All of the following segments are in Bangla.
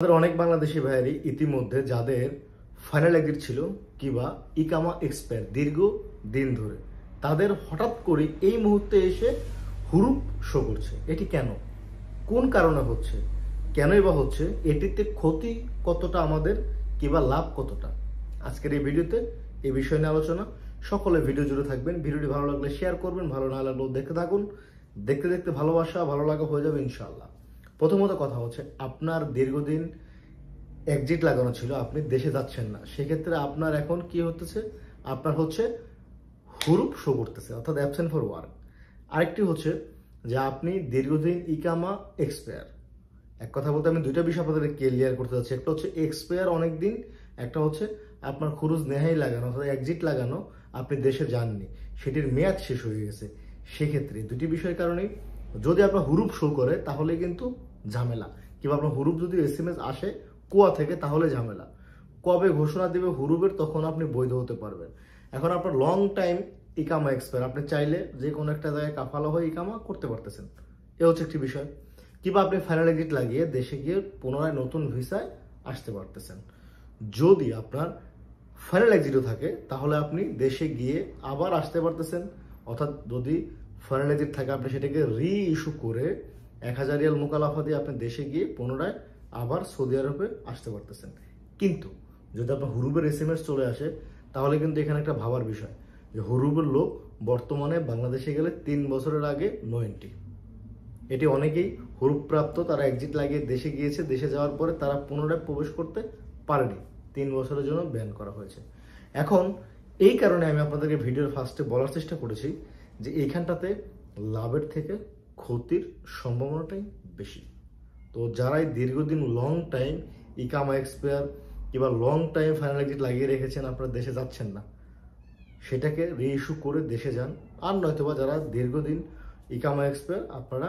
আমাদের অনেক বাংলাদেশি ভাইয়েরই ইতিমধ্যে যাদের ফাইনাল এক্সিট ছিল কিংবা ইকামা এক্সপায়ার দীর্ঘ দিন ধরে তাদের হঠাৎ করে এই মুহূর্তে এসে হুরুপ শো করছে। এটি কেন, কোন কারণে হচ্ছে, কেনই বা হচ্ছে, এটিতে ক্ষতি কতটা আমাদের কিংবা লাভ কতটা, আজকের এই ভিডিওতে এই বিষয় নিয়ে আলোচনা। সকলে ভিডিও জুড়ে থাকবেন। ভিডিওটি ভালো লাগলে শেয়ার করবেন, ভালো না লাগলেও দেখতে থাকুন। দেখতে দেখতে ভালোবাসা ভালো লাগা হয়ে যাবে ইনশাআল্লাহ। প্রথমত কথা হচ্ছে, আপনার দীর্ঘদিন এক্সিট লাগানো ছিল, আপনি দেশে যাচ্ছেন না, সেক্ষেত্রে আপনার এখন কি হতেছে, আপনার হচ্ছে হুরুপ শো করতেছে, অর্থাৎ অ্যাবসেন্ট ফর ওয়ার্ক। আরেকটি হচ্ছে যে আপনি দীর্ঘদিন ইকামা এক্সপায়ার। এক কথা বলতে আমি দুইটা বিষয় আপনাদের ক্লিয়ার করতে চাচ্ছি। একটা হচ্ছে এক্সপায়ার অনেক দিন, একটা হচ্ছে আপনার খুরুজ নেহাই লাগানো অর্থাৎ এক্সিট লাগানো, আপনি দেশে যাননি, সেটির মেয়াদ শেষ হয়ে গেছে। সেক্ষেত্রে দুটি বিষয়ের কারণেই যদি আপনার হুরুপ শো করে তাহলে কিন্তু ঝামেলা, কিংবা আপনার হুরুপ যদি SMS আসে কুয়া থেকে তাহলে ঝামেলা। কবে ঘোষণা দেবে হুরুপের তখন আপনি বৈধ হতে পারবেন। এখন আপনার লং টাইম ইকামা এক্সপায়ার, আপনি চাইলে যে কোনো একটা জায়গায় কাফালা হয়ে ইকামা করতে পারতেছেন, এ হচ্ছে একটি বিষয়। কিংবা আপনি ফাইনাল এক্সিট লাগিয়ে দেশে গিয়ে পুনরায় নতুন ভিসায় আসতে পারতেছেন। যদি আপনার ফাইনাল এক্সিটও থাকে তাহলে আপনি দেশে গিয়ে আবার আসতে পারতেছেন, অর্থাৎ যদি ফাইনাল এক্সিট থাকে আপনি সেটাকে ইস্যু করে 1000 রিয়াল মোকালাফা দিয়ে আপনি দেশে গিয়ে পুনরায় আবার সৌদি আরবে আসতে পারতেছেন। কিন্তু যদি আপনার হুরুপের SMS চলে আসে তাহলে কিন্তু এখানে একটা ভাবার বিষয় যে হুরুপের লোক বর্তমানে বাংলাদেশে গেলে 3 বছরের আগে নো এন্ট্রি। এটি অনেকেই হুরুপপ্রাপ্ত, তারা এক্সিট লাগিয়ে দেশে গিয়েছে, দেশে যাওয়ার পরে তারা পুনরায় প্রবেশ করতে পারেনি, 3 বছরের জন্য ব্যান করা হয়েছে। এখন এই কারণে আমি আপনাদেরকে ভিডিওর ফার্স্টে বলার চেষ্টা করেছি যে এইখানটাতে লাভের থেকে ক্ষতির সম্ভাবনাটাই বেশি। তো যারাই দীর্ঘদিন লং টাইম ইকামা এক্সপায়ার কিংবা লং টাইম ফাইনাল এক্সিট লাগিয়ে রেখেছেন, আপনারা দেশে যাচ্ছেন না, সেটাকে ইস্যু করে দেশে যান। আর নয়তোবা যারা দীর্ঘদিন ইকামা এক্সপায়ার, আপনারা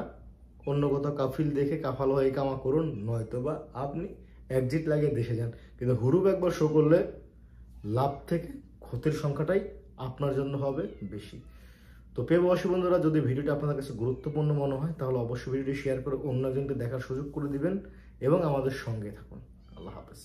অন্য কোথাও কাফিল দেখে কাফাল হয়ে ইকামা করুন, নয়তোবা আপনি এক্সিট লাগিয়ে দেশে যান। কিন্তু হুরুপ একবার শো করলে লাভ থেকে ক্ষতির সংখ্যাটাই আপনার জন্য হবে বেশি। তো প্রিয় প্রবাসী বন্ধুরা, যদি ভিডিওটি আপনাদের কাছে গুরুত্বপূর্ণ মনে হয় তাহলে অবশ্যই ভিডিওটি শেয়ার করে অন্য একজনকে দেখার সুযোগ করে দিবেন এবং আমাদের সঙ্গে থাকুন। আল্লাহ হাফেজ।